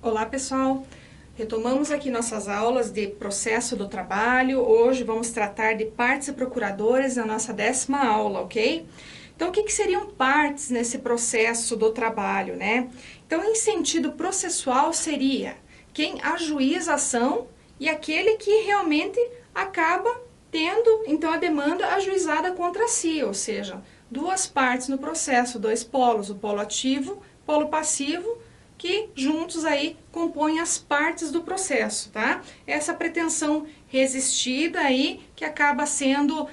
Olá pessoal, retomamos aqui nossas aulas de processo do trabalho. Hoje vamos tratar de partes e procuradores na nossa 10ª aula, ok? Então o que seriam partes nesse processo do trabalho, né? Então em sentido processual seria quem ajuiza a ação e aquele que realmente acaba tendo então a demanda ajuizada contra si, ou seja, duas partes no processo, dois polos, o polo ativo, polo passivo, que juntos aí compõem as partes do processo, tá? Essa pretensão resistida aí que acaba sendo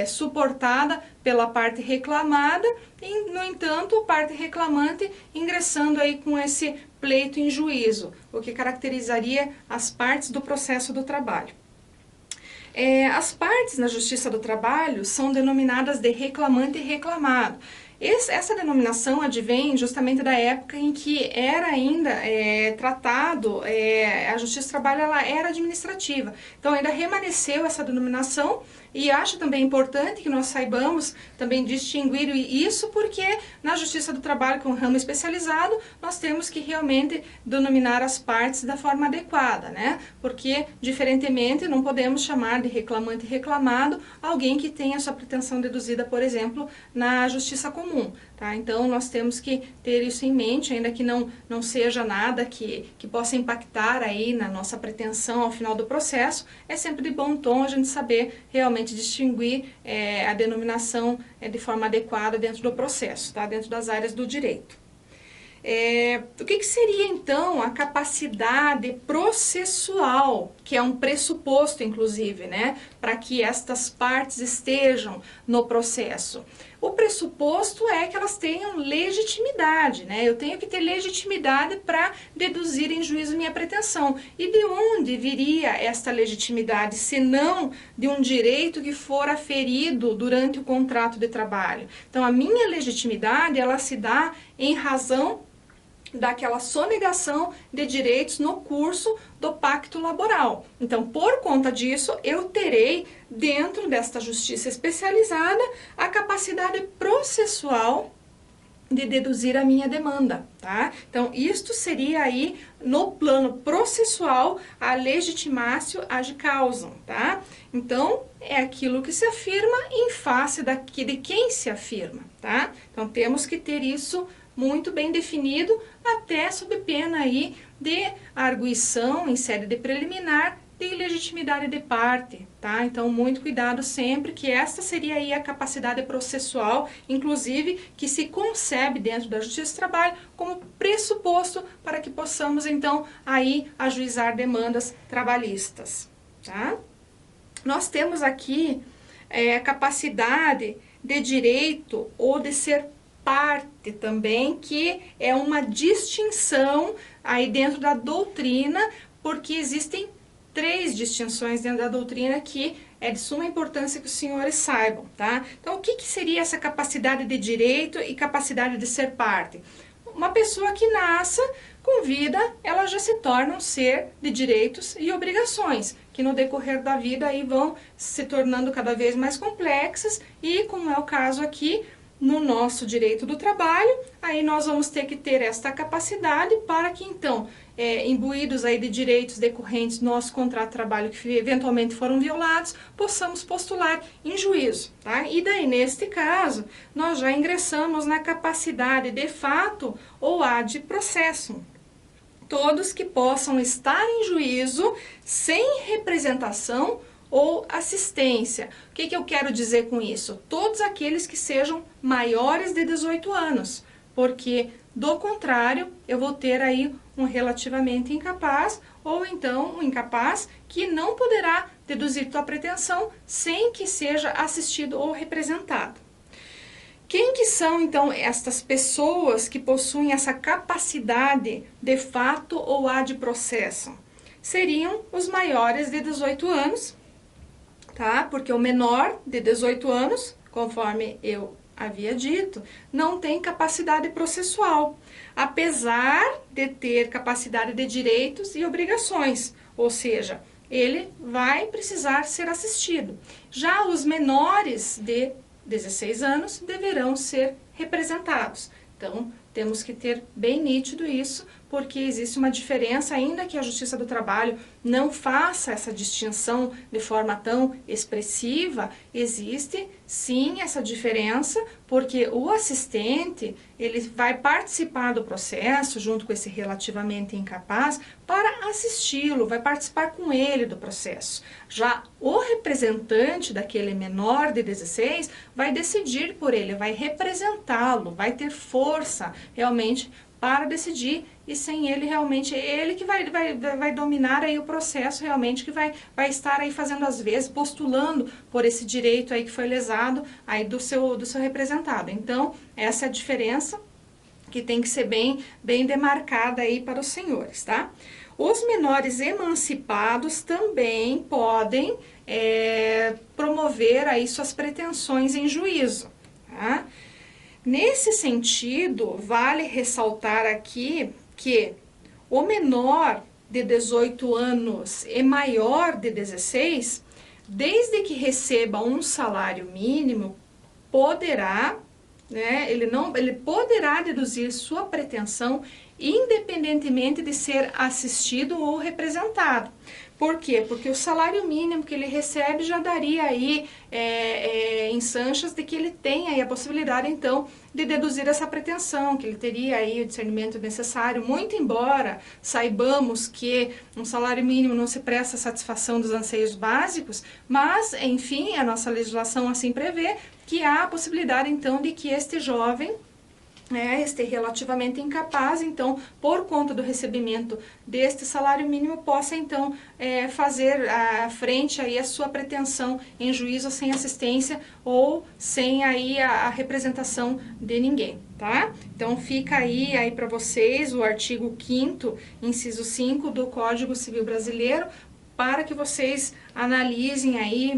suportada pela parte reclamada e, no entanto, a parte reclamante ingressando aí com esse pleito em juízo, o que caracterizaria as partes do processo do trabalho. As partes na Justiça do Trabalho são denominadas de reclamante e reclamado. Essa denominação advém justamente da época em que era ainda tratado, a Justiça do Trabalho ela era administrativa. Então ainda remanesceu essa denominação e acho também importante que nós saibamos também distinguir isso, porque na Justiça do Trabalho, com ramo especializado, nós temos que realmente denominar as partes da forma adequada, né? Porque, diferentemente, não podemos chamar de reclamante e reclamado alguém que tenha sua pretensão deduzida, por exemplo, na Justiça Comum, tá? Então, nós temos que ter isso em mente, ainda que não seja nada que possa impactar aí na nossa pretensão ao final do processo, é sempre de bom tom a gente saber realmente distinguir a denominação de forma adequada dentro do processo, tá? Dentro das áreas do direito. O que seria então a capacidade processual, que é um pressuposto inclusive, né, para que estas partes estejam no processo? O pressuposto é que elas tenham legitimidade, né? Eu tenho que ter legitimidade para deduzir em juízo minha pretensão. E de onde viria esta legitimidade, se não de um direito que for aferido durante o contrato de trabalho? Então, a minha legitimidade, ela se dá em razão daquela sonegação de direitos no curso do pacto laboral. Então, por conta disso, eu terei, dentro desta justiça especializada, a capacidade processual de deduzir a minha demanda, tá? Então, isto seria aí, no plano processual, a legitimatio ad causam, tá? Então, é aquilo que se afirma em face de quem se afirma, tá? Então, temos que ter isso muito bem definido, até sob pena aí de arguição em sede de preliminar de ilegitimidade de parte, tá? Então, muito cuidado sempre, que esta seria aí a capacidade processual, inclusive, que se concebe dentro da Justiça do Trabalho como pressuposto para que possamos, então, aí ajuizar demandas trabalhistas, tá? Nós temos aqui a capacidade de direito ou de ser parte também, que é uma distinção aí dentro da doutrina, porque existem 3 distinções dentro da doutrina que é de suma importância que os senhores saibam, tá? Então, o que seria essa capacidade de direito e capacidade de ser parte? Uma pessoa que nasça com vida, ela já se torna um ser de direitos e obrigações, que no decorrer da vida aí vão se tornando cada vez mais complexas e, como é o caso aqui, no nosso direito do trabalho, aí nós vamos ter que ter esta capacidade para que então, imbuídos aí de direitos decorrentes do nosso contrato de trabalho que eventualmente foram violados, possamos postular em juízo, tá? E daí, neste caso, nós já ingressamos na capacidade de fato ou ad processo. Todos que possam estar em juízo sem representação ou assistência. O que eu quero dizer com isso? Todos aqueles que sejam maiores de 18 anos, porque do contrário eu vou ter aí um relativamente incapaz ou então um incapaz que não poderá deduzir tua pretensão sem que seja assistido ou representado. Quem que são então estas pessoas que possuem essa capacidade de fato ou ad processo? Seriam os maiores de 18 anos, tá? Porque o menor de 18 anos, conforme eu havia dito, não tem capacidade processual, apesar de ter capacidade de direitos e obrigações, ou seja, ele vai precisar ser assistido. Já os menores de 16 anos deverão ser representados. Então, Temos que ter bem nítido isso, porque existe uma diferença, ainda que a Justiça do Trabalho não faça essa distinção de forma tão expressiva, existe sim essa diferença, porque o assistente, ele vai participar do processo, junto com esse relativamente incapaz, para assisti-lo, vai participar com ele do processo. Já o representante daquele menor de 16 vai decidir por ele, vai representá-lo, vai ter força realmente para decidir, e sem ele realmente, ele que vai dominar aí o processo realmente, que vai estar aí fazendo às vezes, postulando por esse direito aí que foi lesado aí do seu representado. Então, essa é a diferença que tem que ser bem demarcada aí para os senhores, tá? Os menores emancipados também podem promover aí suas pretensões em juízo, tá? Nesse sentido, vale ressaltar aqui que o menor de 18 anos e maior de 16, desde que receba um salário mínimo, poderá, né, ele poderá deduzir sua pretensão independentemente de ser assistido ou representado. Por quê? Porque o salário mínimo que ele recebe já daria aí ensanchas de que ele tem aí a possibilidade, então, de deduzir essa pretensão, que ele teria aí o discernimento necessário, muito embora saibamos que um salário mínimo não se presta à satisfação dos anseios básicos, mas, enfim, a nossa legislação assim prevê que há a possibilidade, então, de que este jovem, este relativamente incapaz, então, por conta do recebimento deste salário mínimo, possa, então, fazer frente aí a sua pretensão em juízo sem assistência ou sem aí a representação de ninguém, tá? Então, fica aí para vocês o artigo 5º, inciso 5 do Código Civil Brasileiro, para que vocês analisem aí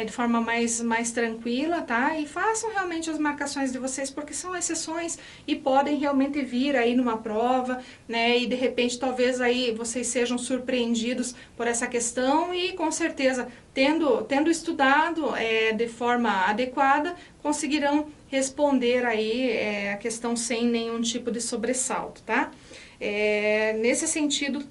de forma mais tranquila, tá? E façam realmente as marcações de vocês, porque são exceções e podem realmente vir aí numa prova, né? E de repente talvez aí vocês sejam surpreendidos por essa questão e com certeza, tendo estudado de forma adequada, conseguirão responder aí a questão sem nenhum tipo de sobressalto, tá? Nesse sentido,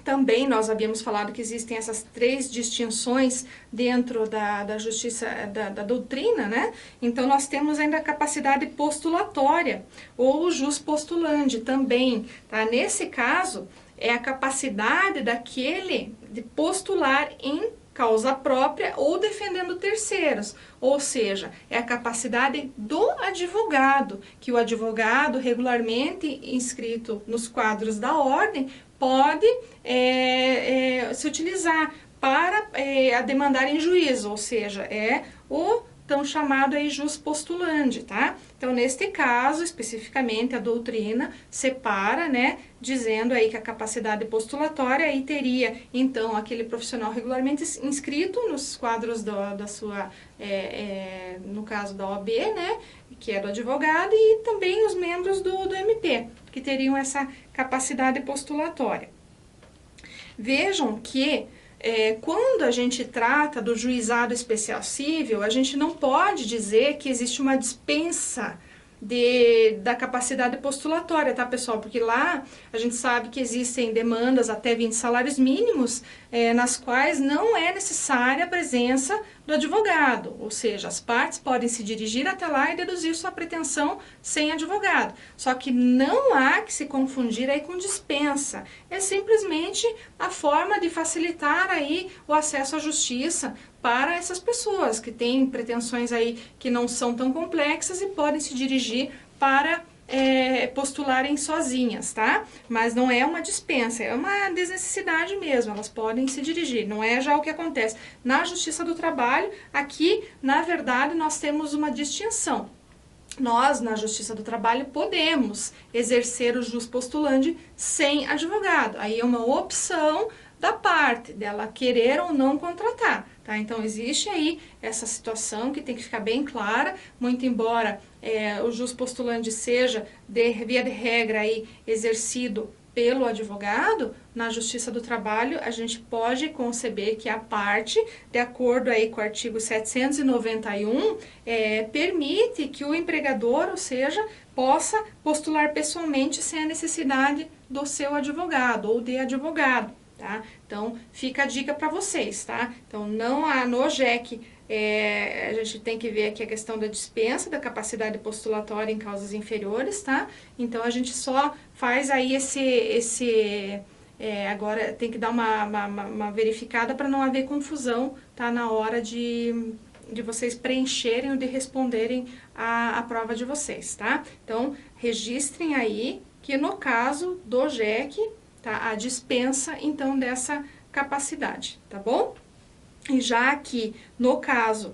também nós havíamos falado que existem essas 3 distinções dentro da justiça, da doutrina, né? Então, nós temos ainda a capacidade postulatória, ou o jus postulandi também, tá? Nesse caso, é a capacidade daquele de postular em causa própria ou defendendo terceiros, ou seja, é a capacidade do advogado, que o advogado regularmente inscrito nos quadros da ordem pode se utilizar para demandar em juízo, ou seja, é o tão chamado aí jus postulandi, tá? Então, neste caso, especificamente, a doutrina separa, né, dizendo aí que a capacidade postulatória aí teria, então, aquele profissional regularmente inscrito nos quadros da sua, no caso da OAB, né, que é do advogado, e também os membros do MP, que teriam essa capacidade postulatória. Vejam que quando a gente trata do juizado especial cível, a gente não pode dizer que existe uma dispensa da capacidade postulatória, tá, pessoal? Porque lá a gente sabe que existem demandas até 20 salários mínimos, nas quais não é necessária a presença do advogado, ou seja, as partes podem se dirigir até lá e deduzir sua pretensão sem advogado. Só que não há que se confundir aí com dispensa, é simplesmente a forma de facilitar aí o acesso à justiça para essas pessoas que têm pretensões aí que não são tão complexas e podem se dirigir para postularem sozinhas, tá? Mas não é uma dispensa, é uma desnecessidade mesmo, elas podem se dirigir, não é já o que acontece. Na Justiça do Trabalho, aqui, na verdade, nós temos uma distinção. Nós, na Justiça do Trabalho, podemos exercer o jus postulandi sem advogado, aí é uma opção da parte, dela querer ou não contratar, tá? Então, existe aí essa situação que tem que ficar bem clara, muito embora o jus postulandi seja, via de regra, aí, exercido pelo advogado, na Justiça do Trabalho, a gente pode conceber que a parte, de acordo aí com o artigo 791, permite que o empregador, ou seja, possa postular pessoalmente sem a necessidade do seu advogado ou de advogado, tá? Então, fica a dica para vocês, tá? Então, não há no JEC, a gente tem que ver aqui a questão da dispensa da capacidade postulatória em causas inferiores, tá? Então, a gente só faz aí agora tem que dar uma verificada para não haver confusão, tá? Na hora de vocês preencherem ou de responderem a prova de vocês, tá? Então, registrem aí que no caso do JEC, tá? A dispensa, então, dessa capacidade, tá bom? E já que, no caso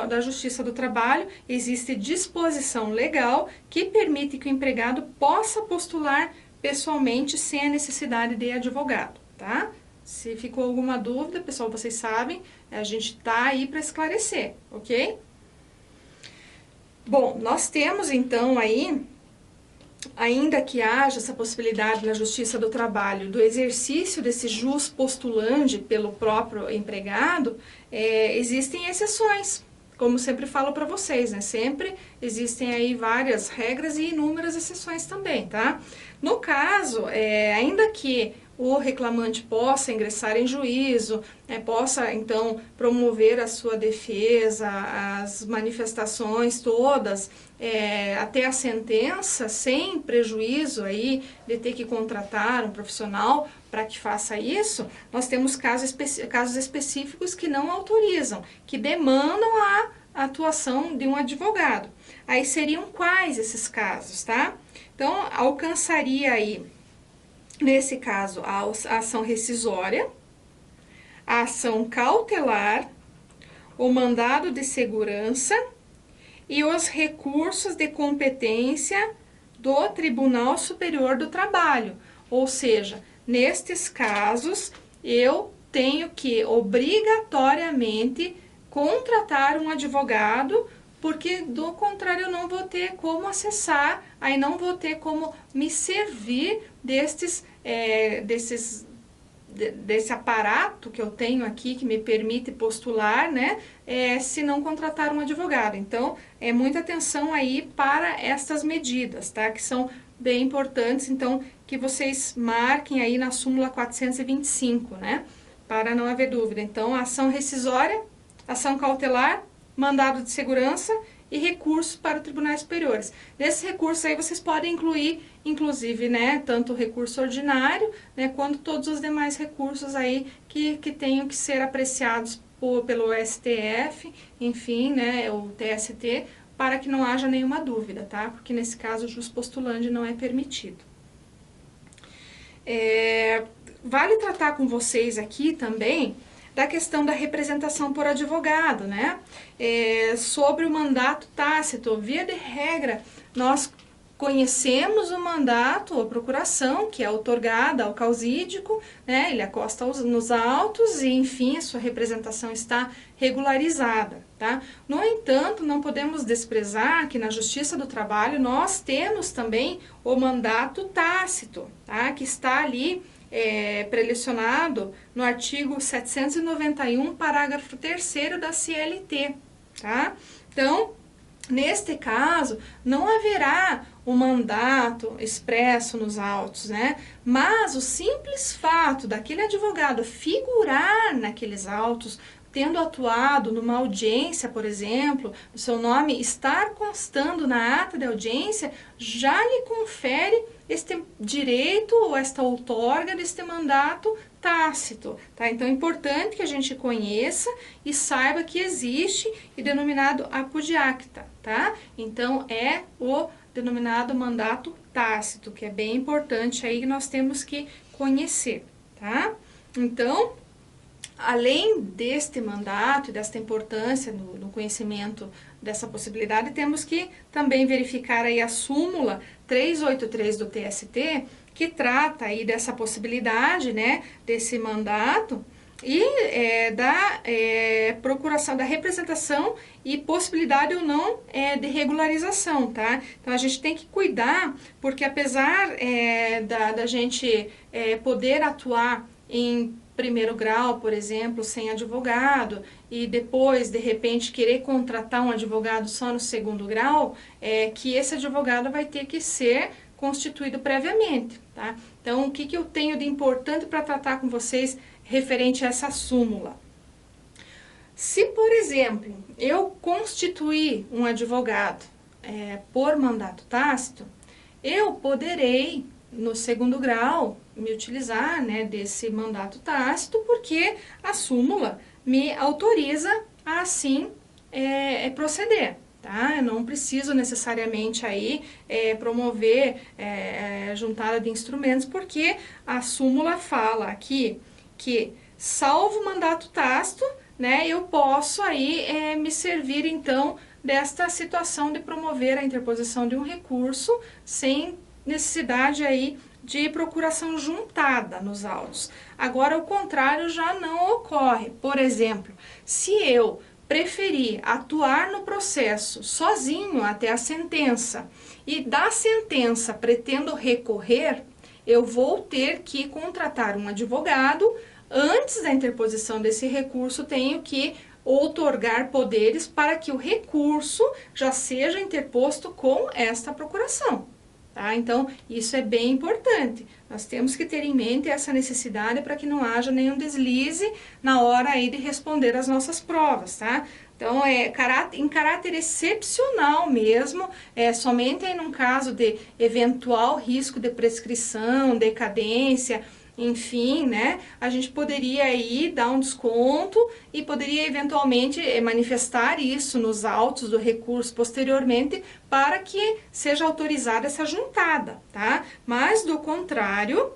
da Justiça do Trabalho, existe disposição legal que permite que o empregado possa postular pessoalmente sem a necessidade de advogado, tá? Se ficou alguma dúvida, pessoal, vocês sabem, a gente tá aí para esclarecer, ok? Bom, nós temos então aí, ainda que haja essa possibilidade na Justiça do Trabalho do exercício desse jus postulandi pelo próprio empregado, existem exceções, como sempre falo para vocês, né? Sempre existem aí várias regras e inúmeras exceções também, tá? No caso, ainda que o reclamante possa ingressar em juízo, possa então promover a sua defesa, as manifestações todas, até a sentença, sem prejuízo aí de ter que contratar um profissional para que faça isso, nós temos casos específicos que não autorizam, que demandam a atuação de um advogado. Aí seriam quais esses casos, tá? Então, alcançaria aí, nesse caso, a ação rescisória, a ação cautelar, o mandado de segurança e os recursos de competência do Tribunal Superior do Trabalho. Ou seja, nestes casos, eu tenho que obrigatoriamente contratar um advogado, porque do contrário eu não vou ter como acessar, aí não vou ter como me servir desse aparato que eu tenho aqui, que me permite postular, né, se não contratar um advogado. Então, muita atenção aí para estas medidas, tá, que são bem importantes, então, que vocês marquem aí na súmula 425, né, para não haver dúvida. Então, ação rescisória, ação cautelar, mandado de segurança e recurso para os tribunais superiores. Nesses recursos aí vocês podem incluir, inclusive, né, tanto o recurso ordinário, né, quanto todos os demais recursos aí que tenham que ser apreciados pelo STF, enfim, né, o TST, para que não haja nenhuma dúvida, tá? Porque nesse caso o jus postulandi não é permitido. Vale tratar com vocês aqui também da questão da representação por advogado, né? Sobre o mandato tácito. Via de regra, nós conhecemos o mandato, a procuração, que é outorgada ao causídico, né? Ele acosta nos autos e, enfim, a sua representação está regularizada, tá? No entanto, não podemos desprezar que na Justiça do Trabalho nós temos também o mandato tácito, tá? Que está ali prelecionado no artigo 791, parágrafo 3º da CLT, tá? Então, neste caso, não haverá um mandato expresso nos autos, né? Mas o simples fato daquele advogado figurar naqueles autos, tendo atuado numa audiência, por exemplo, o seu nome estar constando na ata de audiência, já lhe confere este direito ou esta outorga deste mandato tácito, tá? Então é importante que a gente conheça e saiba que existe o denominado apud acta, tá? Então é o denominado mandato tácito, que é bem importante aí que nós temos que conhecer, tá? Então, além deste mandato e desta importância no conhecimento dessa possibilidade, temos que também verificar aí a súmula 383 do TST, que trata aí dessa possibilidade, né, desse mandato, e da procuração, da representação e possibilidade ou não de regularização, tá? Então a gente tem que cuidar, porque apesar da gente poder atuar em primeiro grau, por exemplo, sem advogado, e depois, de repente, querer contratar um advogado só no segundo grau, que esse advogado vai ter que ser constituído previamente, tá? Então, o que eu tenho de importante para tratar com vocês referente a essa súmula? Se, por exemplo, eu constituir um advogado por mandato tácito, eu poderei, no segundo grau, me utilizar, né, desse mandato tácito, porque a súmula me autoriza a assim proceder. Tá? Eu não preciso necessariamente aí promover juntada de instrumentos, porque a súmula fala aqui que, salvo o mandato tácito, né, eu posso aí me servir então desta situação de promover a interposição de um recurso sem necessidade aí de procuração juntada nos autos. Agora, o contrário já não ocorre. Por exemplo, se eu preferir atuar no processo sozinho até a sentença e da sentença pretendo recorrer, eu vou ter que contratar um advogado. Antes da interposição desse recurso, tenho que outorgar poderes para que o recurso já seja interposto com esta procuração. Tá? Então, isso é bem importante. Nós temos que ter em mente essa necessidade para que não haja nenhum deslize na hora aí de responder as nossas provas, tá? Então, em caráter excepcional mesmo, somente aí num caso de eventual risco de prescrição, decadência, enfim, né, a gente poderia aí dar um desconto e poderia eventualmente manifestar isso nos autos do recurso posteriormente para que seja autorizada essa juntada, tá? Mas do contrário,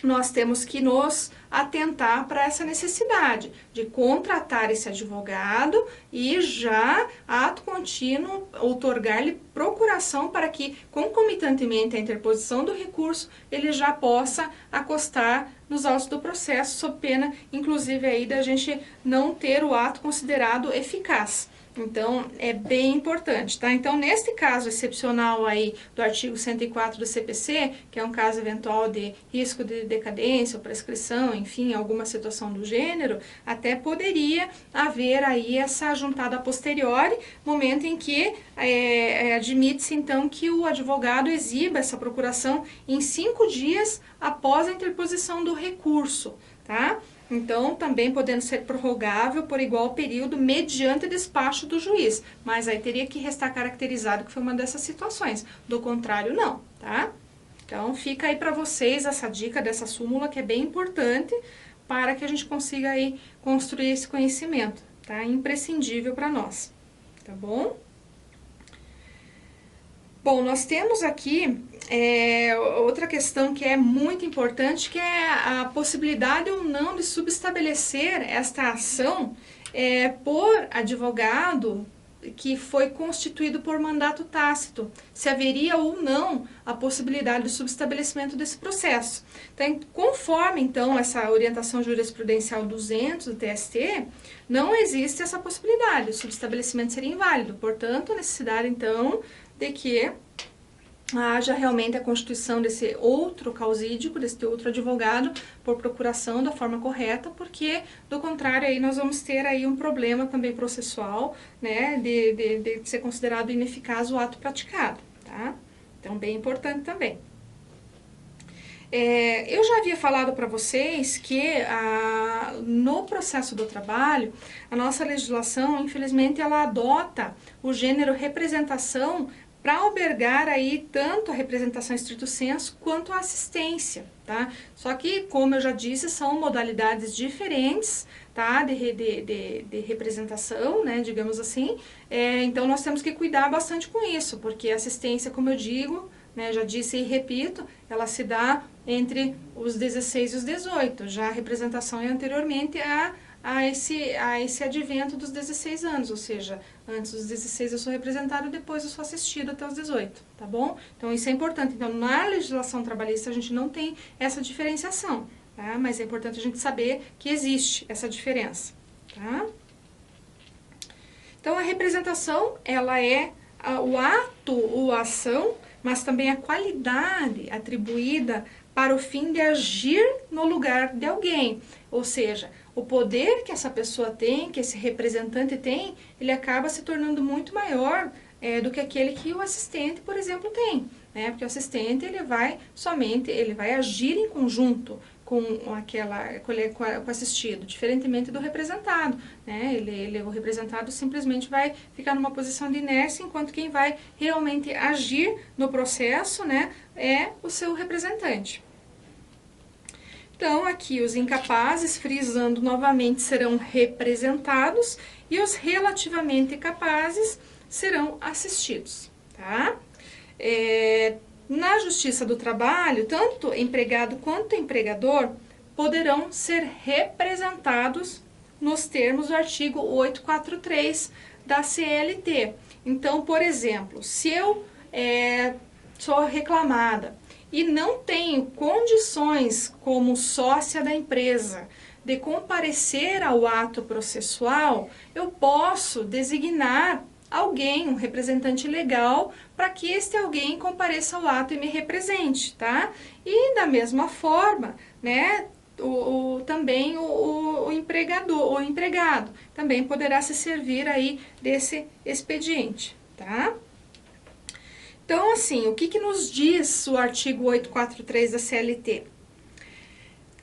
nós temos que nos atentar para essa necessidade de contratar esse advogado e já, ato contínuo, outorgar-lhe procuração para que, concomitantemente à interposição do recurso, ele já possa acostar nos autos do processo, sob pena, inclusive, aí da gente não ter o ato considerado eficaz. Então, é bem importante, tá? Então, neste caso excepcional aí do artigo 104 do CPC, que é um caso eventual de risco de decadência ou prescrição, enfim, alguma situação do gênero, até poderia haver aí essa juntada a posteriori, momento em que admite-se, então, que o advogado exiba essa procuração em 5 dias após a interposição do recurso, tá? Então, também podendo ser prorrogável por igual período mediante despacho do juiz. Mas aí teria que restar caracterizado que foi uma dessas situações. Do contrário, não, tá? Então, fica aí para vocês essa dica dessa súmula que é bem importante para que a gente consiga aí construir esse conhecimento, tá? Imprescindível para nós, tá bom? Bom, nós temos aqui outra questão que é muito importante, que é a possibilidade ou não de subestabelecer esta ação por advogado que foi constituído por mandato tácito, se haveria ou não a possibilidade de subestabelecimento desse processo. Então, conforme então essa orientação jurisprudencial 200 do TST, não existe essa possibilidade, o subestabelecimento seria inválido, portanto, a necessidade então de que haja realmente a constituição desse outro causídico, desse outro advogado, por procuração da forma correta, porque, do contrário, aí nós vamos ter aí um problema também processual, né, de ser considerado ineficaz o ato praticado, tá? Então, bem importante também. Eu já havia falado para vocês que no processo do trabalho, a nossa legislação, infelizmente, ela adota o gênero representação para albergar aí tanto a representação estrito sensu quanto a assistência, tá? Só que, como eu já disse, são modalidades diferentes, tá? De representação, né? Digamos assim. Então, nós temos que cuidar bastante com isso, porque a assistência, como eu digo, né, já disse e repito, ela se dá entre os 16 e os 18. Já a representação é anteriormente a esse advento dos 16 anos, ou seja, antes dos 16 eu sou representado, depois eu sou assistido até os 18, tá bom? Então, isso é importante. Então, na legislação trabalhista, a gente não tem essa diferenciação, tá? Mas é importante a gente saber que existe essa diferença, tá? Então, a representação, ela é o ato ou a ação, mas também a qualidade atribuída para o fim de agir no lugar de alguém. Ou seja, o poder que essa pessoa tem, que esse representante tem, ele acaba se tornando muito maior do que aquele que o assistente, por exemplo, tem. Né? Porque o assistente, ele vai agir em conjunto com o assistido, diferentemente do representado, né? O representado simplesmente vai ficar numa posição de inércia, enquanto quem vai realmente agir no processo, né, é o seu representante. Então, aqui os incapazes, frisando novamente, serão representados e os relativamente capazes serão assistidos, tá? Na Justiça do Trabalho, tanto empregado quanto empregador poderão ser representados nos termos do artigo 843 da CLT. Então, por exemplo, se eu sou reclamada e não tenho condições como sócia da empresa de comparecer ao ato processual, eu posso designar alguém, um representante legal, para que este alguém compareça ao ato e me represente, tá? E da mesma forma, né, também o empregado também poderá se servir aí desse expediente, tá? Então, assim, o que nos diz o artigo 843 da CLT?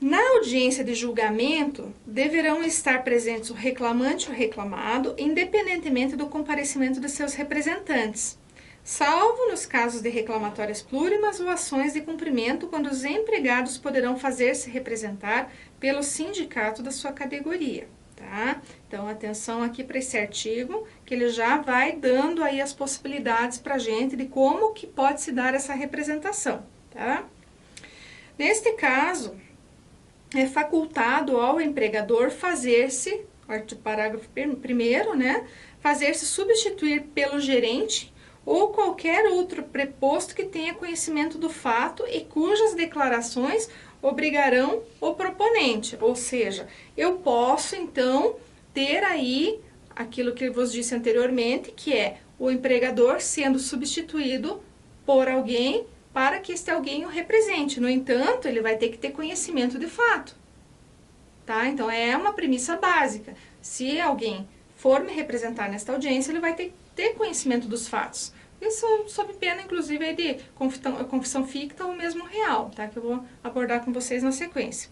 Na audiência de julgamento, deverão estar presentes o reclamante e o reclamado, independentemente do comparecimento de seus representantes, salvo nos casos de reclamatórias plurimas ou ações de cumprimento, quando os empregados poderão fazer-se representar pelo sindicato da sua categoria, tá? Então, atenção aqui para esse artigo, que ele já vai dando aí as possibilidades para a gente de como que pode se dar essa representação, tá? Neste caso, é facultado ao empregador fazer-se, parágrafo 1º, né, fazer-se substituir pelo gerente ou qualquer outro preposto que tenha conhecimento do fato e cujas declarações obrigarão o proponente. Ou seja, eu posso, então, ter aí aquilo que eu vos disse anteriormente, que é o empregador sendo substituído por alguém para que este alguém o represente. No entanto, ele vai ter que ter conhecimento de fato, tá? Então, é uma premissa básica. Se alguém for me representar nesta audiência, ele vai ter que ter conhecimento dos fatos. Isso sob pena, inclusive, de confissão ficta ou mesmo real, tá? Que eu vou abordar com vocês na sequência.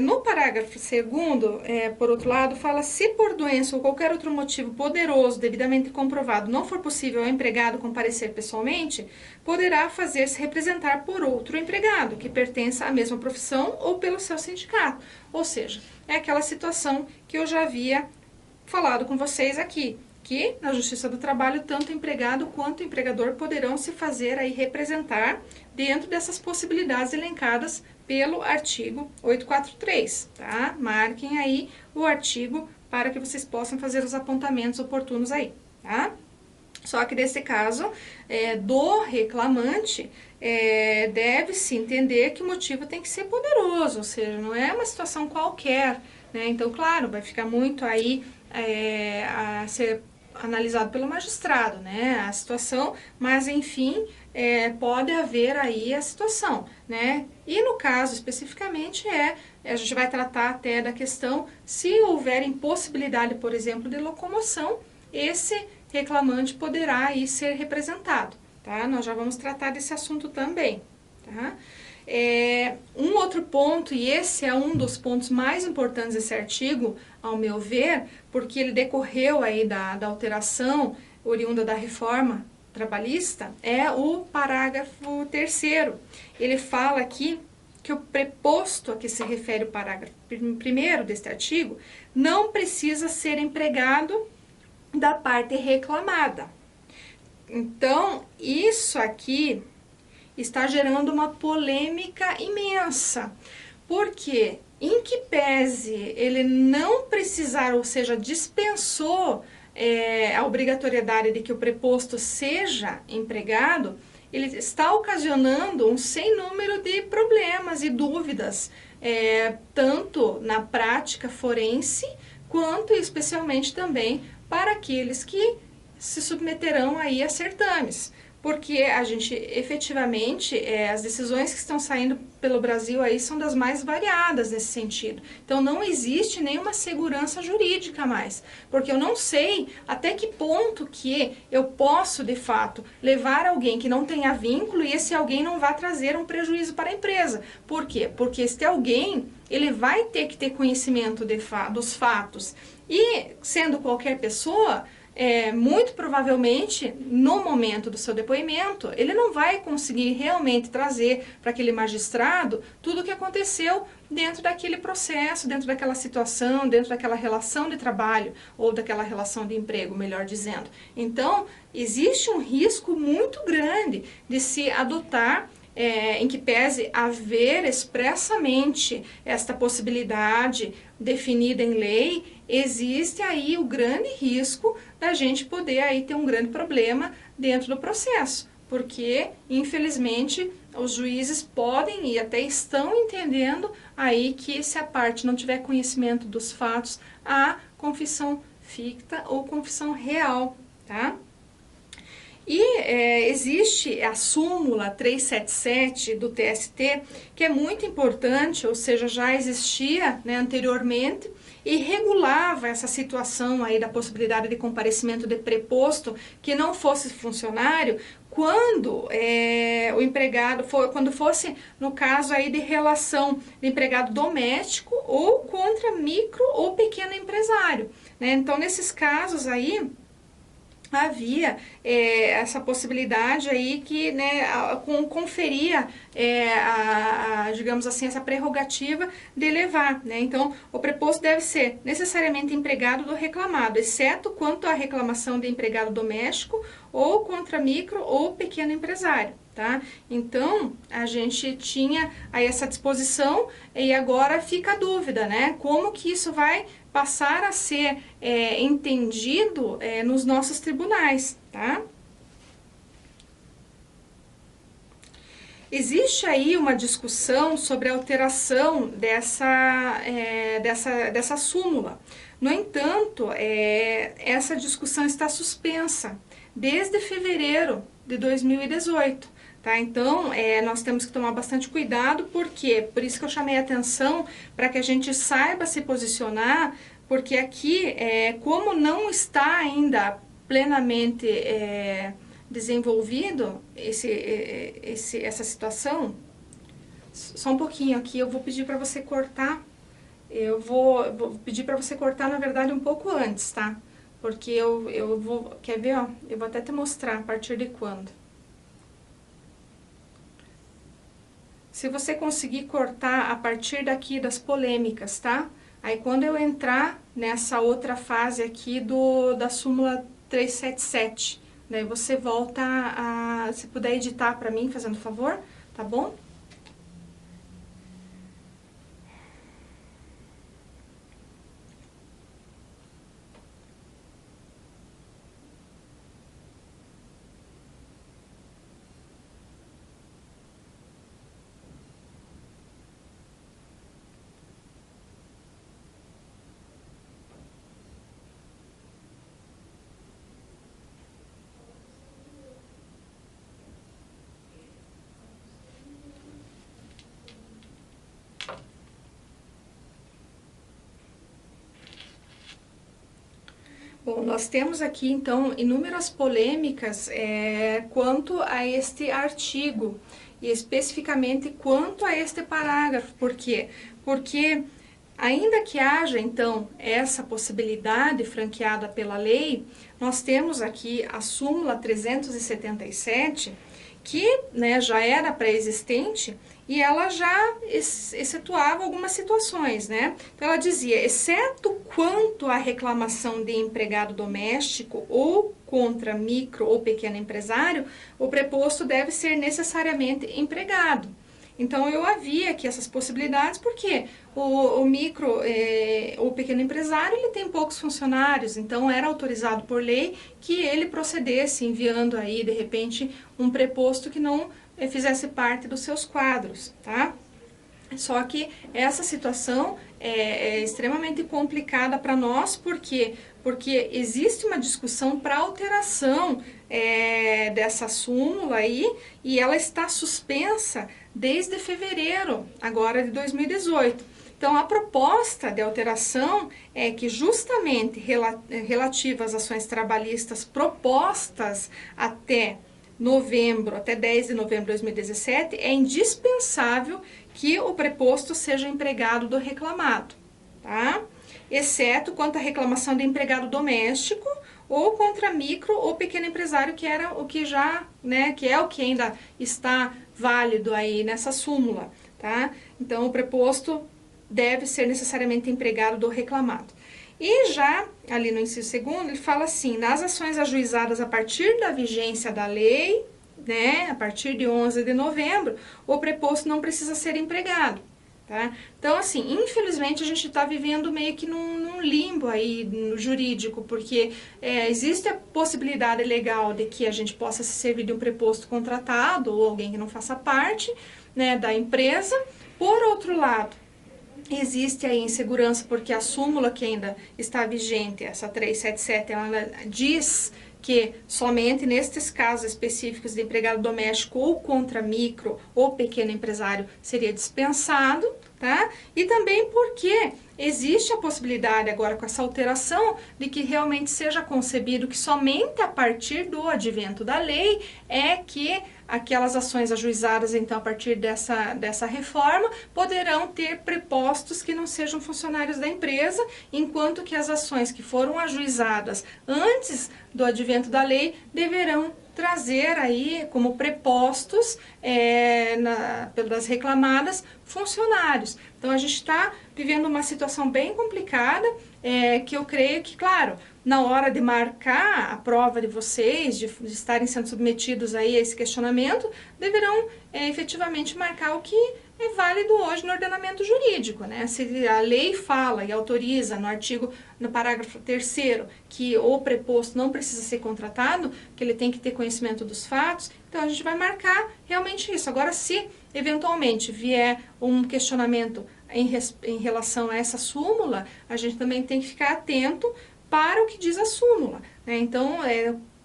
No parágrafo 2º, por outro lado, fala: se por doença ou qualquer outro motivo poderoso, devidamente comprovado, não for possível ao empregado comparecer pessoalmente, poderá fazer-se representar por outro empregado, que pertença à mesma profissão ou pelo seu sindicato. Ou seja, é aquela situação que eu já havia falado com vocês aqui, que na Justiça do Trabalho, tanto o empregado quanto o empregador poderão se fazer aí representar dentro dessas possibilidades elencadas pelo artigo 843, tá? Marquem aí o artigo para que vocês possam fazer os apontamentos oportunos aí, tá? Só que nesse caso, do reclamante, deve-se entender que o motivo tem que ser poderoso, ou seja, não é uma situação qualquer, né? Então, claro, vai ficar muito aí a ser analisado pelo magistrado, né, a situação, mas enfim, pode haver aí a situação, né, e no caso especificamente a gente vai tratar até da questão se houver impossibilidade, por exemplo, de locomoção, esse reclamante poderá aí ser representado, tá, nós já vamos tratar desse assunto também, tá. Um outro ponto, e esse é um dos pontos mais importantes desse artigo, ao meu ver, porque ele decorreu aí da alteração oriunda da reforma trabalhista, é o parágrafo 3º. Ele fala aqui que o preposto a que se refere o parágrafo 1º deste artigo não precisa ser empregado da parte reclamada. Então, isso aqui está gerando uma polêmica imensa, porque em que pese ele não precisar, ou seja, dispensou a obrigatoriedade de que o preposto seja empregado, ele está ocasionando um sem número de problemas e dúvidas tanto na prática forense, quanto especialmente também para aqueles que se submeterão aí a certames. Porque a gente, efetivamente, as decisões que estão saindo pelo Brasil aí são das mais variadas nesse sentido. Então, não existe nenhuma segurança jurídica mais, porque eu não sei até que ponto que eu posso, de fato, levar alguém que não tenha vínculo e esse alguém não vai trazer um prejuízo para a empresa. Por quê? Porque este alguém, ele vai ter que ter conhecimento dos fatos. E, sendo qualquer pessoa, muito provavelmente, no momento do seu depoimento, ele não vai conseguir realmente trazer para aquele magistrado tudo o que aconteceu dentro daquele processo, dentro daquela situação, dentro daquela relação de trabalho, ou daquela relação de emprego, melhor dizendo. Então, existe um risco muito grande de se adotar, em que pese haver expressamente esta possibilidade definida em lei, existe aí o grande risco da gente poder aí ter um grande problema dentro do processo, porque infelizmente os juízes podem e até estão entendendo aí que se a parte não tiver conhecimento dos fatos, há confissão ficta ou confissão real, tá? E existe a súmula 377 do TST, que é muito importante, ou seja, já existia, né, anteriormente, e regulava essa situação aí da possibilidade de comparecimento de preposto que não fosse funcionário, quando o empregado quando fosse no caso aí de relação de empregado doméstico ou contra micro ou pequeno empresário, né? Então, nesses casos aí, havia essa possibilidade aí que, né, conferia, digamos assim, essa prerrogativa de levar, né? Então, o preposto deve ser necessariamente empregado do reclamado, exceto quanto à reclamação de empregado doméstico ou contra micro ou pequeno empresário, tá? Então, a gente tinha aí essa disposição e agora fica a dúvida, né? Como que isso vai passar a ser entendido nos nossos tribunais, tá? Existe aí uma discussão sobre a alteração dessa súmula. No entanto, essa discussão está suspensa desde fevereiro de 2018. Tá? Então, nós temos que tomar bastante cuidado, porque por isso que eu chamei a atenção para que a gente saiba se posicionar, porque aqui, como não está ainda plenamente desenvolvido essa situação, só um pouquinho aqui, eu vou pedir para você cortar, eu vou pedir para você cortar, na verdade, um pouco antes, tá? Porque eu vou, quer ver, ó? Eu vou até te mostrar a partir de quando. Se você conseguir cortar a partir daqui das polêmicas, tá? Aí quando eu entrar nessa outra fase aqui da súmula 377, daí você volta se puder editar para mim, fazendo favor, tá bom? Bom, nós temos aqui, então, inúmeras polêmicas quanto a este artigo, e especificamente quanto a este parágrafo. Por quê? Porque, ainda que haja, então, essa possibilidade franqueada pela lei, nós temos aqui a súmula 377, que, né, já era pré-existente, e ela já excetuava algumas situações, né? Então, ela dizia, exceto quanto à reclamação de empregado doméstico ou contra micro ou pequeno empresário, o preposto deve ser necessariamente empregado. Então, eu havia aqui essas possibilidades, porque o micro ou pequeno empresário, ele tem poucos funcionários, então era autorizado por lei que ele procedesse enviando aí, de repente, um preposto que não fizesse parte dos seus quadros, tá? Só que essa situação é extremamente complicada para nós, porque existe uma discussão para alteração dessa súmula aí, e ela está suspensa desde fevereiro agora de 2018. Então, a proposta de alteração é que justamente relativa às ações trabalhistas propostas até 10 de novembro de 2017, é indispensável que o preposto seja empregado do reclamado, tá? Exceto quanto à reclamação de empregado doméstico ou contra micro ou pequeno empresário, que era o que já, né, que é o que ainda está válido aí nessa súmula, tá? Então, o preposto deve ser necessariamente empregado do reclamado. E já ali no inciso segundo, ele fala assim: nas ações ajuizadas a partir da vigência da lei, né, a partir de 11 de novembro, o preposto não precisa ser empregado. Tá? Então, assim, infelizmente a gente está vivendo meio que num limbo aí no jurídico, porque existe a possibilidade legal de que a gente possa se servir de um preposto contratado ou alguém que não faça parte, né, da empresa. Por outro lado, existe aí insegurança porque a súmula que ainda está vigente, essa 377, ela diz que somente nestes casos específicos de empregado doméstico ou contra micro ou pequeno empresário seria dispensado, tá? E também porque existe a possibilidade agora com essa alteração de que realmente seja concebido que somente a partir do advento da lei é que aquelas ações ajuizadas, então, a partir dessa reforma, poderão ter prepostos que não sejam funcionários da empresa, enquanto que as ações que foram ajuizadas antes do advento da lei deverão trazer aí como prepostos pelas reclamadas funcionários. Então, a gente está vivendo uma situação bem complicada, que eu creio que, claro, na hora de marcar a prova de vocês, de estarem sendo submetidos aí a esse questionamento, deverão efetivamente marcar o que é válido hoje no ordenamento jurídico, né? Se a lei fala e autoriza no parágrafo 3º, que o preposto não precisa ser contratado, que ele tem que ter conhecimento dos fatos, então a gente vai marcar realmente isso. Agora, se eventualmente vier um questionamento em relação a essa súmula, a gente também tem que ficar atento para o que diz a súmula, né? Então,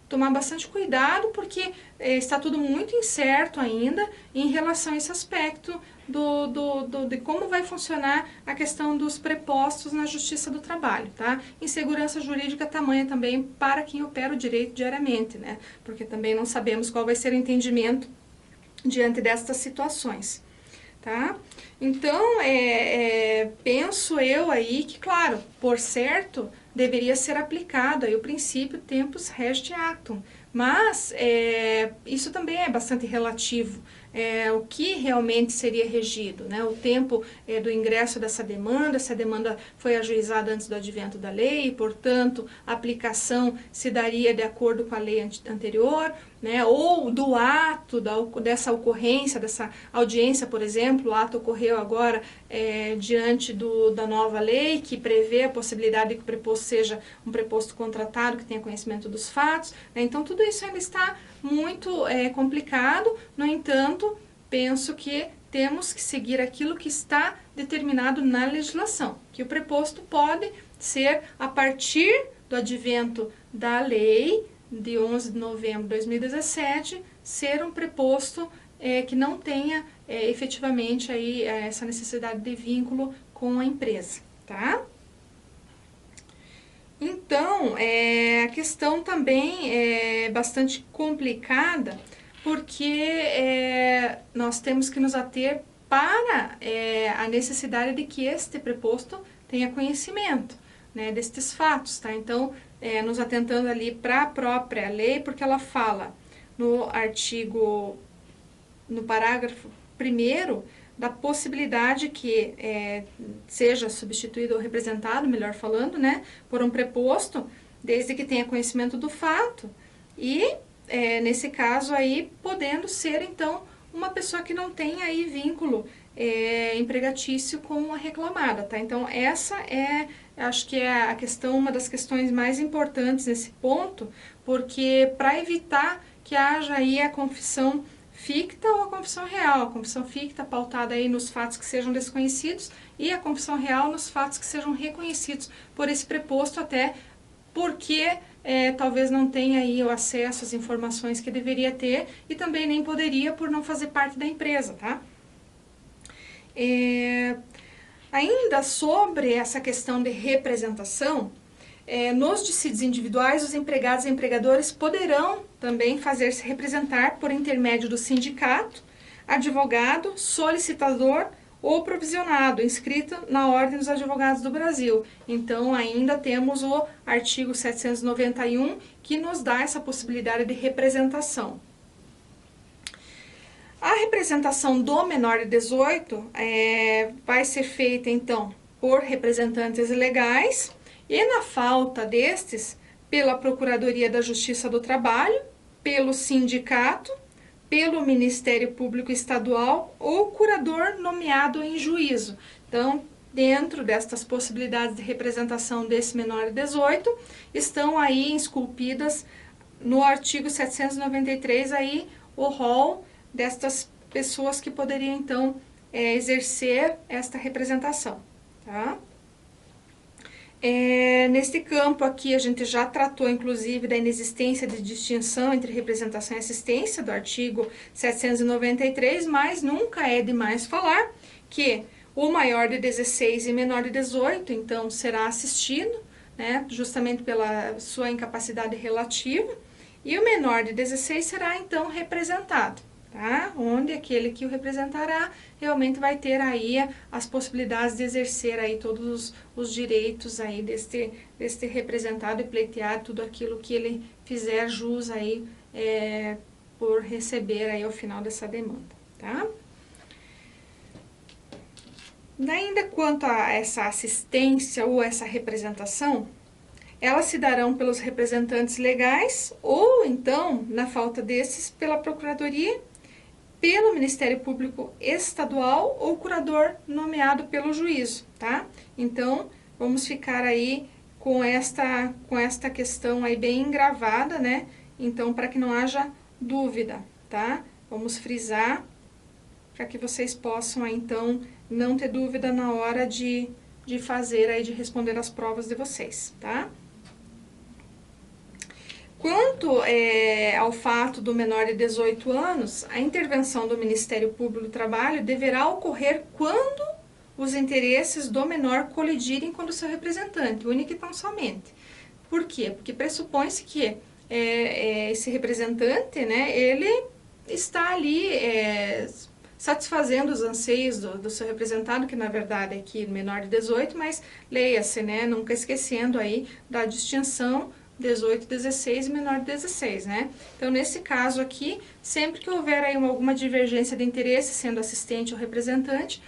tomar bastante cuidado, porque está tudo muito incerto ainda em relação a esse aspecto de como vai funcionar a questão dos prepostos na Justiça do Trabalho, tá? Insegurança jurídica tamanha também para quem opera o direito diariamente, né? Porque também não sabemos qual vai ser o entendimento diante destas situações, tá? Então, penso eu aí que, claro, por certo, deveria ser aplicado aí o princípio tempus regit actum, mas isso também é bastante relativo. O que realmente seria regido, né? O tempo do ingresso dessa demanda, se a demanda foi ajuizada antes do advento da lei, e, portanto, a aplicação se daria de acordo com a lei anterior, né? Ou do ato dessa ocorrência, dessa audiência, por exemplo, o ato ocorreu agora diante da nova lei, que prevê a possibilidade de que o preposto seja um preposto contratado, que tenha conhecimento dos fatos, né? Então, tudo isso ainda está muito complicado. No entanto, penso que temos que seguir aquilo que está determinado na legislação, que o preposto pode ser, a partir do advento da lei de 11 de novembro de 2017, ser um preposto que não tenha efetivamente aí, essa necessidade de vínculo com a empresa, tá? Então, a questão também é bastante complicada, porque nós temos que nos ater para a necessidade de que este preposto tenha conhecimento, né, destes fatos, tá? Então, nos atentando ali para a própria lei, porque ela fala no parágrafo 1º, da possibilidade que seja substituído ou representado, melhor falando, né, por um preposto, desde que tenha conhecimento do fato, e nesse caso aí, podendo ser então uma pessoa que não tenha aí vínculo empregatício com a reclamada, tá? Então, essa acho que é a questão, uma das questões mais importantes nesse ponto, porque para evitar que haja aí a confissão ficta ou a confissão real. A confissão ficta pautada aí nos fatos que sejam desconhecidos e a confissão real nos fatos que sejam reconhecidos por esse preposto, até porque talvez não tenha aí o acesso às informações que deveria ter e também nem poderia por não fazer parte da empresa, tá? Ainda sobre essa questão de representação, nos dissídios individuais, os empregados e empregadores poderão também fazer-se representar por intermédio do sindicato, advogado, solicitador ou provisionado, inscrito na Ordem dos Advogados do Brasil. Então, ainda temos o artigo 791, que nos dá essa possibilidade de representação. A representação do menor de 18 vai ser feita, então, por representantes legais, e na falta destes, pela Procuradoria da Justiça do Trabalho, pelo sindicato, pelo Ministério Público Estadual ou curador nomeado em juízo. Então, dentro destas possibilidades de representação desse menor de 18, estão aí esculpidas no artigo 793 aí o rol destas pessoas que poderiam, então, exercer esta representação, tá? Neste campo aqui a gente já tratou inclusive da inexistência de distinção entre representação e assistência do artigo 793, mas nunca é demais falar que o maior de 16 e menor de 18 então será assistido, né, justamente pela sua incapacidade relativa, e o menor de 16 será então representado, tá? Onde aquele que o representará realmente vai ter aí as possibilidades de exercer aí todos os direitos aí deste representado e pleitear tudo aquilo que ele fizer jus aí por receber aí ao final dessa demanda, tá? Ainda quanto a essa assistência ou essa representação, elas se darão pelos representantes legais ou então, na falta desses, pela Procuradoria, pelo Ministério Público Estadual ou curador nomeado pelo juízo, tá? Então, vamos ficar aí com esta questão aí bem gravada, né? Então, para que não haja dúvida, tá? Vamos frisar para que vocês possam aí, então, não ter dúvida na hora de fazer aí, de responder as provas de vocês, tá? Quanto ao fato do menor de 18 anos, a intervenção do Ministério Público do Trabalho deverá ocorrer quando os interesses do menor colidirem com o do seu representante, única e tão somente. Por quê? Porque pressupõe-se que esse representante, né, ele está ali satisfazendo os anseios do seu representado, que na verdade é aqui menor de 18, mas leia-se, né, nunca esquecendo aí da distinção 18, 16 e menor de 16, né? Então, nesse caso aqui, sempre que houver aí alguma divergência de interesse, sendo assistente ou representante,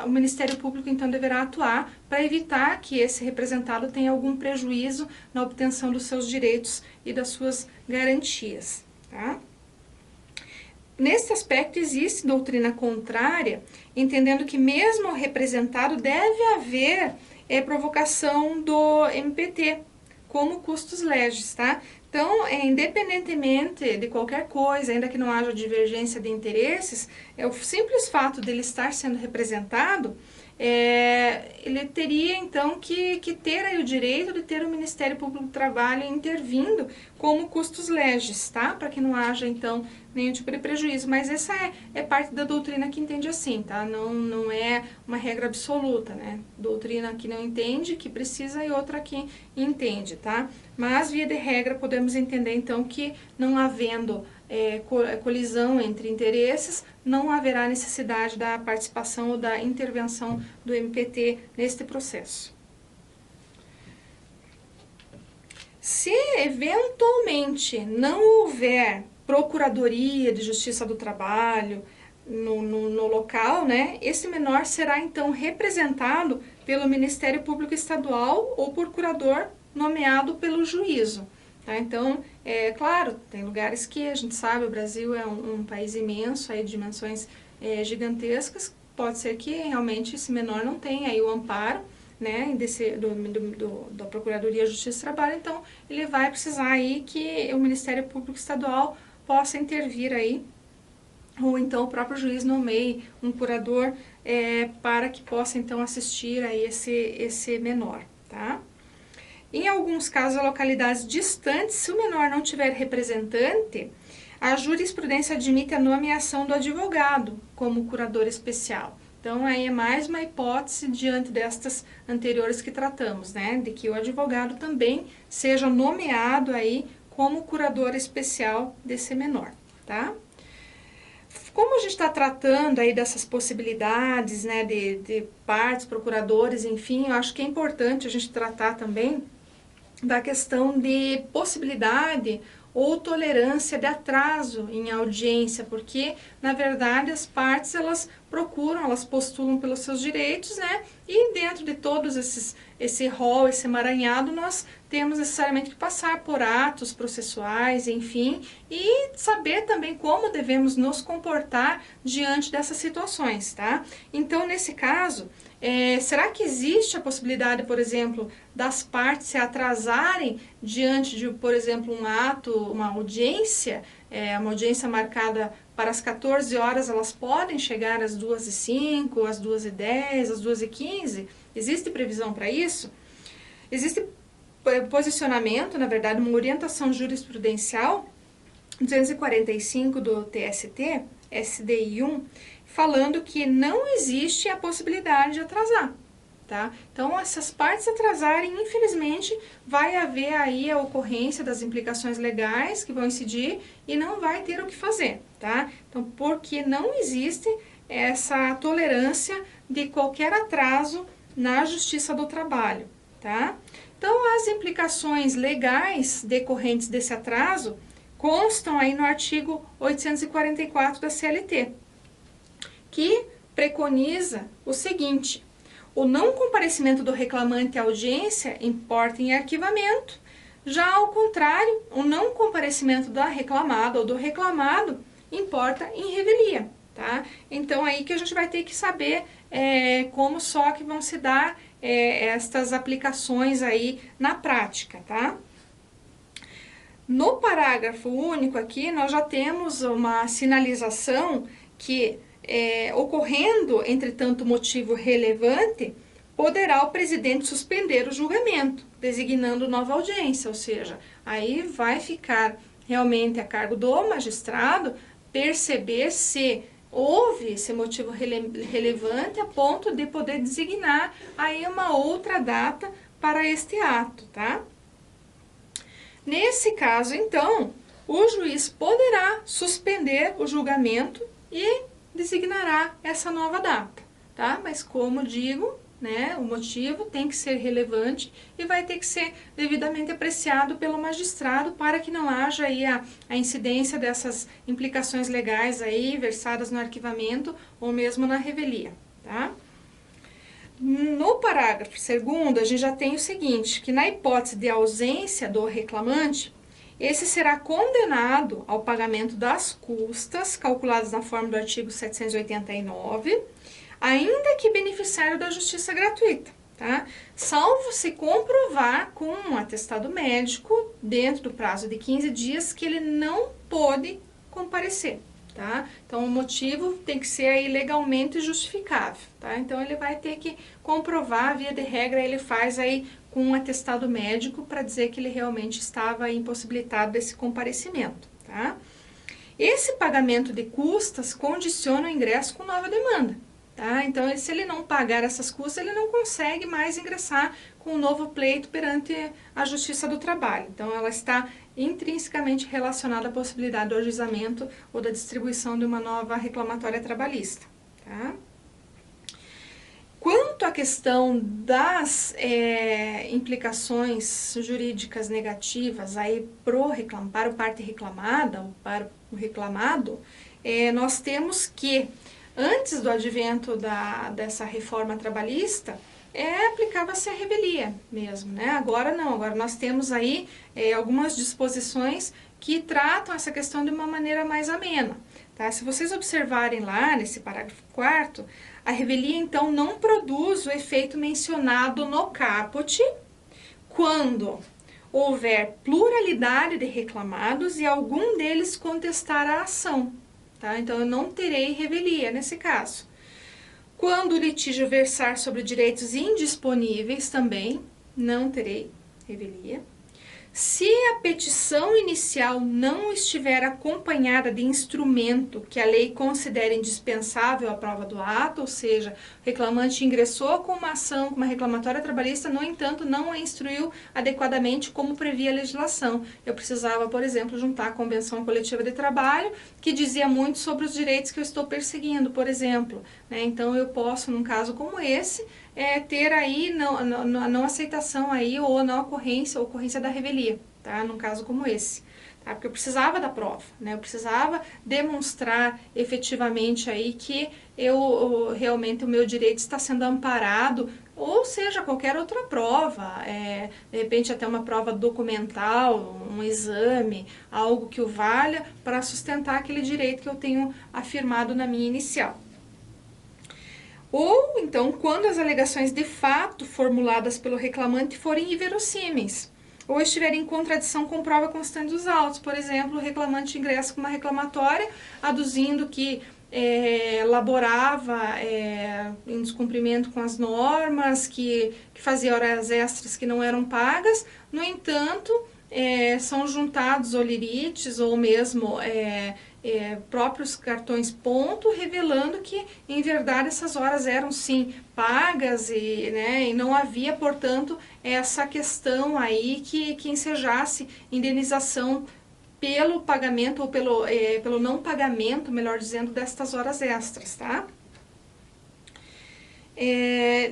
o Ministério Público, então, deverá atuar para evitar que esse representado tenha algum prejuízo na obtenção dos seus direitos e das suas garantias, tá? Nesse aspecto, existe doutrina contrária, entendendo que mesmo o representado deve haver provocação do MPT, como custos legis, tá? Então, independentemente de qualquer coisa, ainda que não haja divergência de interesses, o simples fato dele estar sendo representado, ele teria, então, que ter aí o direito de ter o Ministério Público do Trabalho intervindo como custos legis, tá? Para que não haja, então, nenhum tipo de prejuízo. Mas essa é parte da doutrina que entende assim, tá? Não é uma regra absoluta, né? Doutrina que não entende, que precisa, e outra que entende, tá? Mas, via de regra, podemos entender, então, que não havendo colisão entre interesses, não haverá necessidade da participação ou da intervenção do MPT neste processo. Se eventualmente não houver Procuradoria de Justiça do Trabalho no local, né, esse menor será então representado pelo Ministério Público Estadual ou por curador nomeado pelo juízo. Tá? Então, claro, tem lugares que a gente sabe, o Brasil é um país imenso, aí, de dimensões gigantescas, pode ser que realmente esse menor não tenha aí o amparo, né, da Procuradoria de Justiça do Trabalho, então ele vai precisar aí que o Ministério Público Estadual possa intervir aí ou então o próprio juiz nomeie um curador para que possa então assistir a esse menor, tá? Em alguns casos, localidades distantes, se o menor não tiver representante, a jurisprudência admite a nomeação do advogado como curador especial. Então, aí é mais uma hipótese diante destas anteriores que tratamos, né? De que o advogado também seja nomeado aí como curador especial desse menor, tá? Como a gente está tratando aí dessas possibilidades, né, de partes, procuradores, enfim, eu acho que é importante a gente tratar também da questão de possibilidade ou tolerância de atraso em audiência, porque, na verdade, as partes, elas procuram, elas postulam pelos seus direitos, né? E dentro de todos esse rol, esse emaranhado, nós temos necessariamente que passar por atos processuais, enfim, e saber também como devemos nos comportar diante dessas situações, tá? Então, nesse caso, será que existe a possibilidade, por exemplo, das partes se atrasarem diante de, por exemplo, um ato, uma audiência marcada para as 14 horas, elas podem chegar às 2h05, às 2h10, às 2h15? Existe previsão para isso? Existe posicionamento, na verdade, uma orientação jurisprudencial 245 do TST, SDI 1, falando que não existe a possibilidade de atrasar, tá? Então, essas partes atrasarem, infelizmente, vai haver aí a ocorrência das implicações legais que vão incidir e não vai ter o que fazer, tá? Então, porque não existe essa tolerância de qualquer atraso na Justiça do Trabalho, tá? Então, as implicações legais decorrentes desse atraso constam aí no artigo 844 da CLT, que preconiza o seguinte: o não comparecimento do reclamante à audiência importa em arquivamento, já ao contrário, o não comparecimento da reclamada ou do reclamado importa em revelia, tá? Então, aí que a gente vai ter que saber como só que vão se dar estas aplicações aí na prática, tá? No parágrafo único aqui, nós já temos uma sinalização que, ocorrendo, entretanto, motivo relevante, poderá o presidente suspender o julgamento, designando nova audiência, ou seja, aí vai ficar realmente a cargo do magistrado perceber se houve esse motivo relevante a ponto de poder designar aí uma outra data para este ato, tá? Nesse caso, então, o juiz poderá suspender o julgamento e designará essa nova data, tá? Mas, como digo, né, o motivo tem que ser relevante e vai ter que ser devidamente apreciado pelo magistrado para que não haja aí a incidência dessas implicações legais aí versadas no arquivamento ou mesmo na revelia, tá? No parágrafo 2º, a gente já tem o seguinte, que na hipótese de ausência do reclamante, esse será condenado ao pagamento das custas calculadas na forma do artigo 789, ainda que beneficiário da justiça gratuita, tá? Salvo se comprovar com um atestado médico, dentro do prazo de 15 dias, que ele não pôde comparecer, tá? Então, o motivo tem que ser aí legalmente justificável, tá? Então, ele vai ter que comprovar, via de regra, ele faz aí com um atestado médico para dizer que ele realmente estava impossibilitado desse comparecimento, tá? Esse pagamento de custas condiciona o ingresso com nova demanda, tá? Então, se ele não pagar essas custas, ele não consegue mais ingressar com um novo pleito perante a Justiça do Trabalho. Então, ela está intrinsecamente relacionada à possibilidade do ajuizamento ou da distribuição de uma nova reclamatória trabalhista, tá? Quanto à questão das implicações jurídicas negativas aí para o parte reclamada ou para o reclamado, nós temos que, antes do advento dessa reforma trabalhista, aplicava-se a revelia mesmo, né? Agora não, agora nós temos aí algumas disposições que tratam essa questão de uma maneira mais amena, tá? Se vocês observarem lá nesse parágrafo 4º, a revelia então não produz o efeito mencionado no caput quando houver pluralidade de reclamados e algum deles contestar a ação. tá? Então, eu não terei revelia nesse caso. Quando o litígio versar sobre direitos indisponíveis, também não terei revelia. Se a petição inicial não estiver acompanhada de instrumento que a lei considere indispensável à prova do ato, ou seja, o reclamante ingressou com uma ação, com uma reclamatória trabalhista, no entanto, não a instruiu adequadamente como previa a legislação. Eu precisava, por exemplo, juntar a Convenção Coletiva de Trabalho, que dizia muito sobre os direitos que eu estou perseguindo, por exemplo, né? Então, eu posso, num caso como esse, ter aí não aceitação aí ou não ocorrência da revelia, tá? Num caso como esse, tá? Porque eu precisava da prova, né? Eu precisava demonstrar efetivamente aí que realmente o meu direito está sendo amparado, ou seja, qualquer outra prova, de repente até uma prova documental, um exame, algo que o valha para sustentar aquele direito que eu tenho afirmado na minha inicial. Ou, então, quando as alegações de fato formuladas pelo reclamante forem inverossímeis, ou estiverem em contradição com prova constante dos autos. Por exemplo, o reclamante ingressa com uma reclamatória aduzindo que laborava em descumprimento com as normas, que fazia horas extras que não eram pagas. No entanto, são juntados olirites ou mesmo próprios cartões ponto, revelando que, em verdade, essas horas eram sim pagas e não havia, portanto, essa questão aí que ensejasse indenização pelo pagamento ou pelo não pagamento, melhor dizendo, destas horas extras, tá?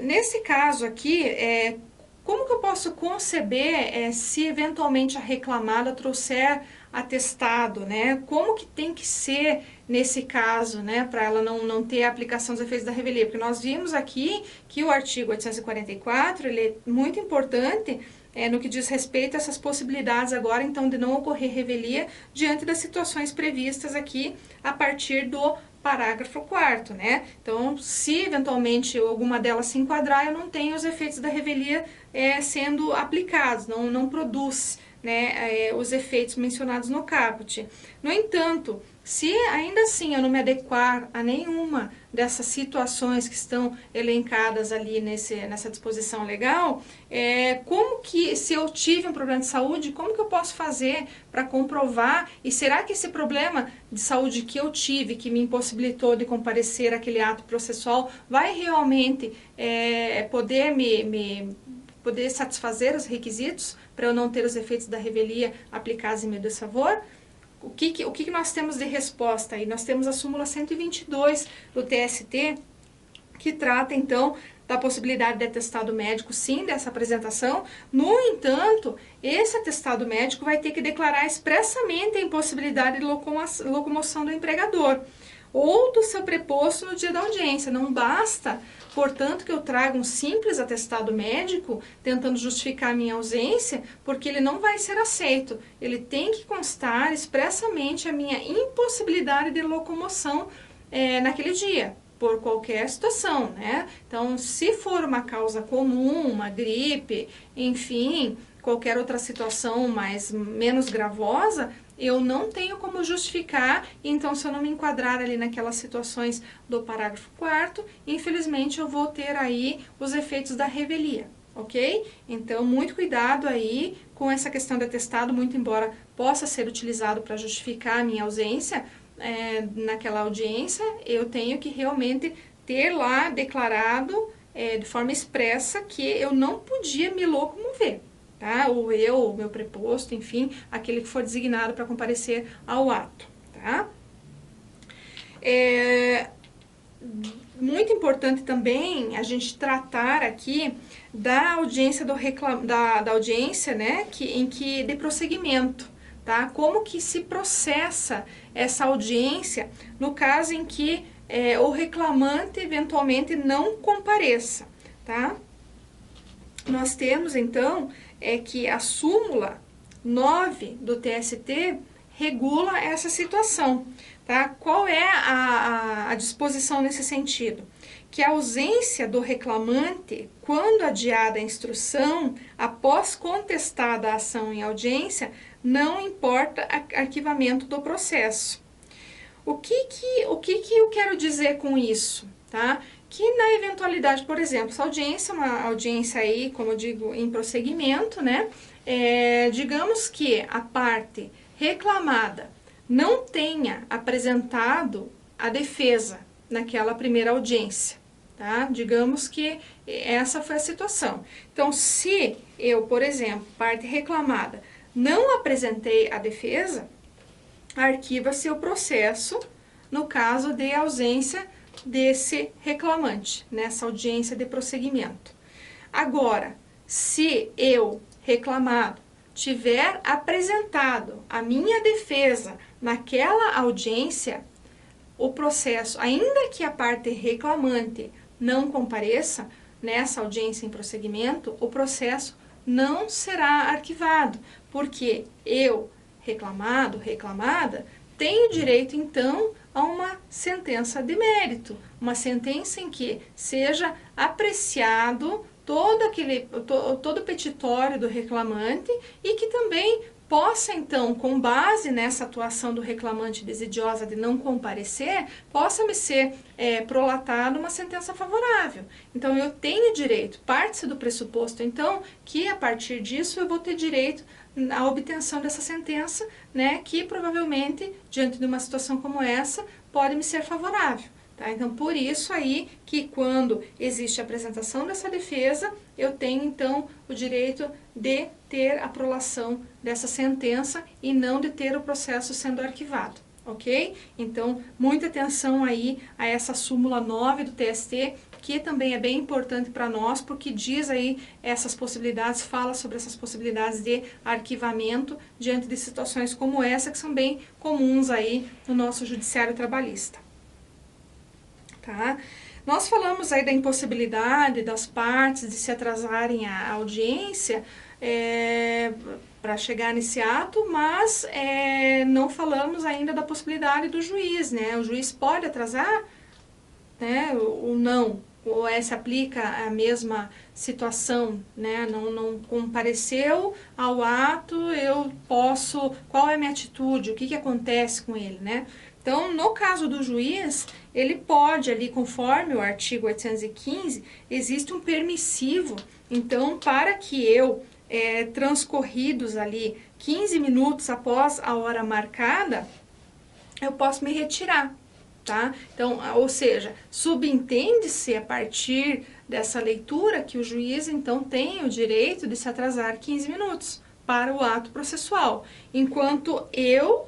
Nesse caso aqui, como que eu posso conceber se eventualmente a reclamada trouxer atestado, né? Como que tem que ser nesse caso, né? Para ela não ter a aplicação dos efeitos da revelia. Porque nós vimos aqui que o artigo 844, ele é muito importante no que diz respeito a essas possibilidades agora, então, de não ocorrer revelia diante das situações previstas aqui a partir do parágrafo 4º, né? Então, se eventualmente alguma delas se enquadrar, eu não tenho os efeitos da revelia sendo aplicados, não produz, né, os efeitos mencionados no caput. No entanto, se ainda assim eu não me adequar a nenhuma dessas situações que estão elencadas ali nessa disposição legal, como que, se eu tive um problema de saúde, como que eu posso fazer para comprovar? E será que esse problema de saúde que eu tive, que me impossibilitou de comparecer àquele ato processual, vai realmente poder satisfazer os requisitos para eu não ter os efeitos da revelia aplicados em meu desfavor? O que nós temos de resposta aí? Nós temos a súmula 122 do TST, que trata, então, da possibilidade de atestado médico, sim, dessa apresentação. No entanto, esse atestado médico vai ter que declarar expressamente a impossibilidade de locomoção do empregador ou do seu preposto no dia da audiência. Não basta, portanto, que eu traga um simples atestado médico tentando justificar a minha ausência, porque ele não vai ser aceito. Ele tem que constar expressamente a minha impossibilidade de locomoção naquele dia, por qualquer situação, né? Então, se for uma causa comum, uma gripe, enfim, qualquer outra situação menos gravosa, eu não tenho como justificar. Então, se eu não me enquadrar ali naquelas situações do parágrafo 4º, infelizmente eu vou ter aí os efeitos da revelia, ok? Então, muito cuidado aí com essa questão de atestado, muito embora possa ser utilizado para justificar a minha ausência naquela audiência, eu tenho que realmente ter lá declarado de forma expressa que eu não podia me locomover, tá? Ou o meu preposto, enfim, aquele que for designado para comparecer ao ato, tá? Muito importante também a gente tratar aqui da audiência da audiência, né, de prosseguimento, tá? Como que se processa essa audiência no caso em que o reclamante eventualmente não compareça, tá? Nós temos, então, que a súmula 9 do TST regula essa situação, tá? Qual é a disposição nesse sentido? Que a ausência do reclamante, quando adiada a instrução, após contestada a ação em audiência, não importa arquivamento do processo. O que eu quero dizer com isso, tá? Que na eventualidade, por exemplo, essa audiência é uma audiência aí, como eu digo, em prosseguimento, né? Digamos que a parte reclamada não tenha apresentado a defesa naquela primeira audiência, tá? Digamos que essa foi a situação. Então, se eu, por exemplo, parte reclamada, não apresentei a defesa, arquiva-se o processo no caso de ausência desse reclamante, nessa audiência de prosseguimento. Agora, se eu, reclamado, tiver apresentado a minha defesa naquela audiência, o processo, ainda que a parte reclamante não compareça nessa audiência em prosseguimento, o processo não será arquivado, porque eu, reclamado, reclamada, tenho direito então a uma sentença de mérito, uma sentença em que seja apreciado todo o petitório do reclamante e que também possa então, com base nessa atuação do reclamante desidiosa de não comparecer, possa me ser prolatada uma sentença favorável. Então eu tenho direito, parte-se do pressuposto então que a partir disso eu vou ter direito à obtenção dessa sentença, né, que provavelmente, diante de uma situação como essa, pode me ser favorável. Tá? Então, por isso aí que quando existe a apresentação dessa defesa, eu tenho então o direito de ter a prolação dessa sentença e não de ter o processo sendo arquivado, ok? Então, muita atenção aí a essa súmula 9 do TST, que também é bem importante para nós, porque diz aí essas possibilidades, fala sobre essas possibilidades de arquivamento diante de situações como essa, que são bem comuns aí no nosso judiciário trabalhista. Tá? Nós falamos aí da impossibilidade das partes de se atrasarem à audiência para chegar nesse ato, mas não falamos ainda da possibilidade do juiz, né? O juiz pode atrasar, né, ou não, ou se aplica a mesma situação, né? Não compareceu ao ato, eu posso, qual é a minha atitude, o que acontece com ele, né? Então, no caso do juiz, ele pode ali, conforme o artigo 815, existe um permissivo, então, para que eu, transcorridos ali 15 minutos após a hora marcada, eu posso me retirar, tá? Então, ou seja, subentende-se a partir dessa leitura que o juiz, então, tem o direito de se atrasar 15 minutos para o ato processual, enquanto eu,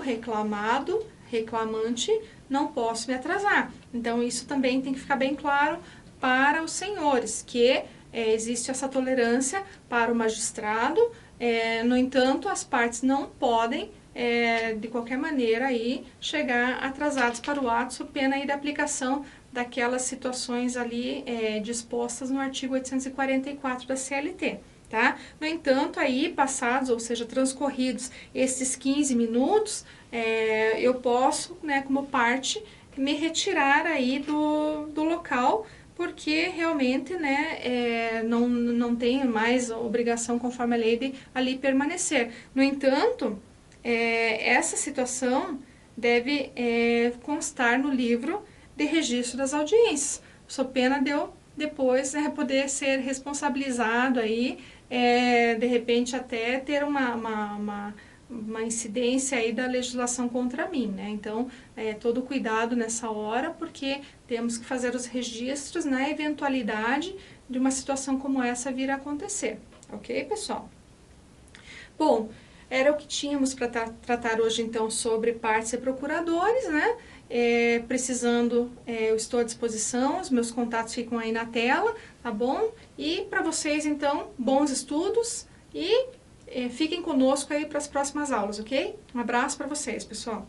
reclamado, reclamante, não posso me atrasar. Então, isso também tem que ficar bem claro para os senhores, que existe essa tolerância para o magistrado, no entanto, as partes não podem, de qualquer maneira, aí, chegar atrasados para o ato, sob pena aí da aplicação daquelas situações ali dispostas no artigo 844 da CLT. Tá? No entanto, aí passados, ou seja, transcorridos esses 15 minutos, eu posso, né, como parte, me retirar aí do local, porque realmente, né, não tenho mais obrigação, conforme a lei, de ali permanecer. No entanto, essa situação deve constar no livro de registro das audiências, sob pena de eu depois poder ser responsabilizado aí, de repente até ter uma incidência aí da legislação contra mim, né? Então, todo cuidado nessa hora, porque temos que fazer os registros na eventualidade de uma situação como essa vir a acontecer, ok, pessoal? Bom, era o que tínhamos para tratar hoje, então, sobre partes e procuradores, né? Precisando, eu estou à disposição, os meus contatos ficam aí na tela, tá bom? E para vocês, então, bons estudos e fiquem conosco aí para as próximas aulas, ok? Um abraço para vocês, pessoal!